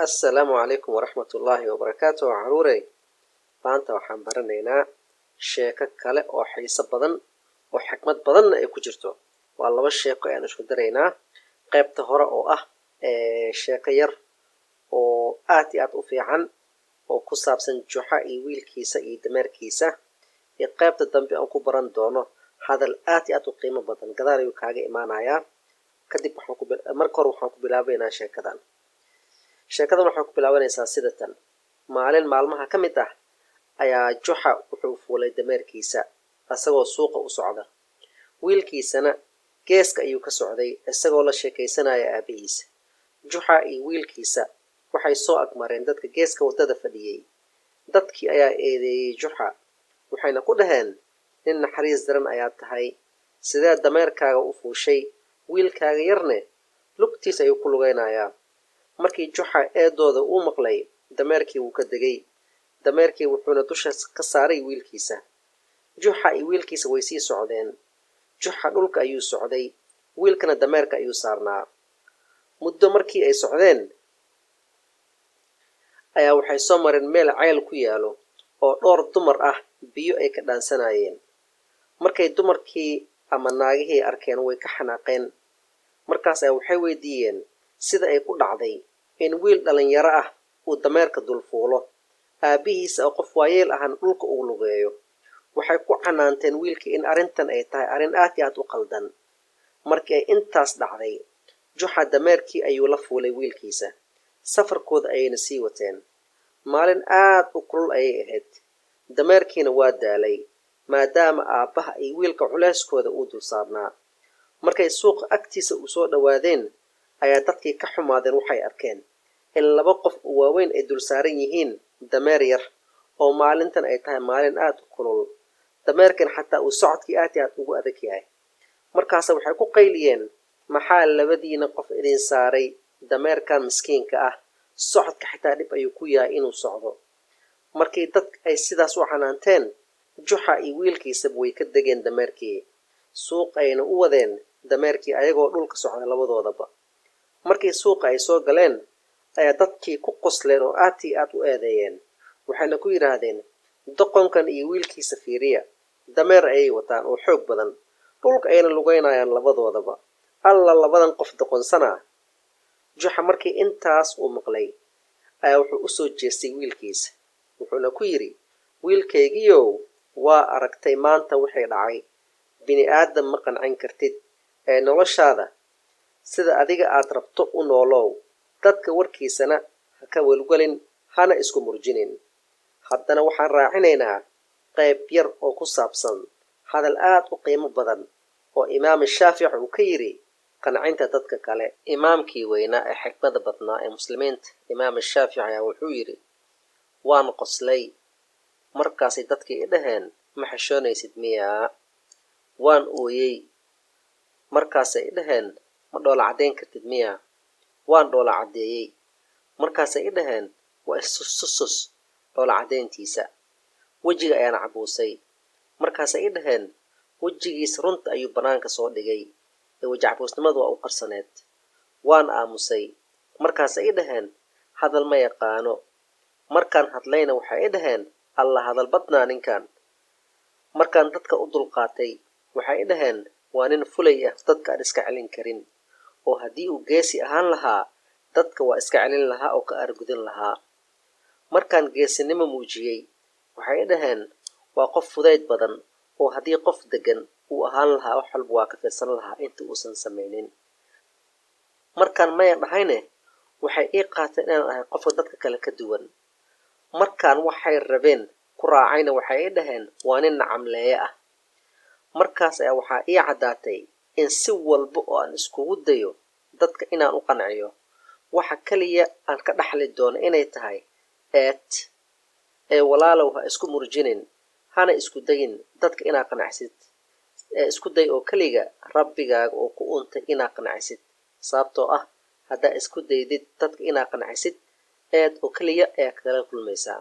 السلام عليكم ورحمة الله وبركاته عروري maanta waxaan baranaynaa sheeko kale oo xiiso badan oo xikmad badanna ay ku jirto. waa laba sheeko ayaan isku daraynaa. qaybta hore oo ah sheeko yar oo aad iyo aad u fiican oo ku saabsan Juxa iyo wiilkiisa iyo dameerkiisa, iyo qaybta dambe aan ku baran doono hadal aad iyo aad u qiimo badan gadaal ayuu kaaga imaanayaa. kadib marka hore waxaan ku bilaabaynaa sheekadan waxay ku bilaabanaysaa sida tan. maalin maalmaha ka mid ah ayaa Juxa wuxuu fuulay dameerkiisa asagoo suuqa u socda. wiilkiisana geeska ayuu ka socday isagoo la sheekaysanaya aabihiisa. Juxa iyo wiilkiisa waxay soo agmareen dadka geeska wadada fadhiyay. dadkii ayaa eedeeyay Juxa, waxayna ku dhaheen, nin naxariis daran ayaa tahay, sidee dameerkaaga u fuushay? wiilkaaga yarne lugtiisa ayuu ku lugaynayaa. markii Juxa eedooda uu maqlay, dameerkii wuu ka degay. dameerkii wuxuuna dusha ka saaray wiilkiisa. Juxa iyo wiilkiisa way sii socdeen. Juxa dhulka ayuu socday, wiilkana dameerka ayuu saarnaa. muddo markii ay socdeen ayaa waxay soo mareen meel ceel ku yaalo oo dhowr dumar ah biyo ay ka dhaansanayeen. markay dumarkii ama naagihii arkeen way ka xanaaqeen. markaas ayaa waxay weydiiyeen sida ay ku dhacday in wiil dhalinyaro ah uu dameerka dul fuulo, aabihiisa oo qof waayeel ahaan dhulka uu lugeeyo. waxay ku canaanteen wiilkii in arrintan ay tahay arrin aad iyo aad u qaldan. markii ay intaas dhacday, Juxa dameerkii ayuu la fuulay wiilkiisa. safarkooda ayayna sii wateen. maalin aad u kulul ayay ahayd. dameerkiina waa daalay maadaama aabbaha iyo wiilka culeyskooda uu dul saarnaa. markay suuqa agtiisa u soo dhowaadeen ayaa dadkii ka xumaadeen. waxay arkeen in laba qof oo waaweyn ay dul saaran yihiin dameer yar oo maalintan ay tahay maalin aad u kulul. dameerkan xataa uu socodkii aad iyo aad ugu adag yahay. markaase waxay ku qayliyeen, maxaa labadiina qof idin saaray dameerkan miskiinka ah? socodka xitaa dhib ayuu ku yahay inuu socdo. markii dadka ay sidaas u canaanteen, Juxa iyo wiilkiisaba way ka degeen dameerkii. suuq ayna u wadeen dameerkii ayagoo dhulka socda labadoodaba. markii suuqa ay soo galeen ayaa dadkii ku qosleen oo aad iyo aad u eedeeyeen. waxayna ku yidhaahdeen, doqonkan iyo wiilkiisa fiiriya, dameer ayay wataan oo xoog badan, dhulka ayna lugaynayaan labadoodaba. alla labadan qof doqonsanaa. Juxa markii intaas uu maqlay ayaa wuxuu u soo jeestay wiilkiisa, wuxuuna ku yidhi, wiilkaygiiow, waa aragtay maanta wixii dhacay. bini aadam ma qancin kartid ee noloshaada sida adiga aad rabto u noolow. dadka warkiisana ha ka welwelin, hana isku murjinin. haddana waxaan raacinaynaa qayb yar oo ku saabsan hadal aad u qiimo badan oo imaam shaafici uu ka yidhi qancinta dadka kale. imaamkii weynaa ee xikmada badnaa ee muslimiinta, imaam shaafici ayaa wuxuu yidhi, waan qoslay markaasay dadkii i dhaheen, ma xishoonaysid miyaa? waan ooyey markaasay i dhaheen, ma dhoola caddayn kartid miyaa? waan dhoola caddeeyey markaasay i dhaheen, waa istusus dhoola caddayntiisa. wejiga ayaana cabuusay markaasay i dhaheen, wejigiisa runta ayuu bannaanka soo dhigay ee weji cabuusnimadu waa u qarsaneed. waan aamusay markaasay i dhaheen, hadal ma yaqaano. markaan hadlayna waxay i dhaheen, alla hadal badnaa ninkan. markaan dadka u dulqaatay waxay i dhaheen, waa nin fulay ah dadka aan iska celin karin, oo haddii uu geesi ahaan lahaa dadka waa iska celin lahaa oo ka argudin lahaa. markaan geesinimo muujiyey waxay i dhaheen, waa qof fudayd badan, oo haddii qof deggan uu ahaan lahaa wax walba waa ka fiirsan lahaa inta uusan samaynin. markaan maya dhahayne waxay ii qaateen inaan ahay qofka dadka kale ka duwan. markaan waxay rabeen ku raacayna waxay i dhaheen, waa nin nacamleeye ah. markaas ayaa waxaa ii caddaatay in si walba oo aan iskugu dayo dadka inaan u qanciyo, waxa keliya aan ka dhaxli doono inay tahay eed. ee walaalow ha isku murjinin, hana isku dayin dadka inaa qanacsid. ee isku day oo keliga rabbigaaga oo ku untay inaa qanacsid. sababtoo ah haddaa isku daydid dadka inaa qanacsid, eed oo keliya ayaa kagala kulmaysaa.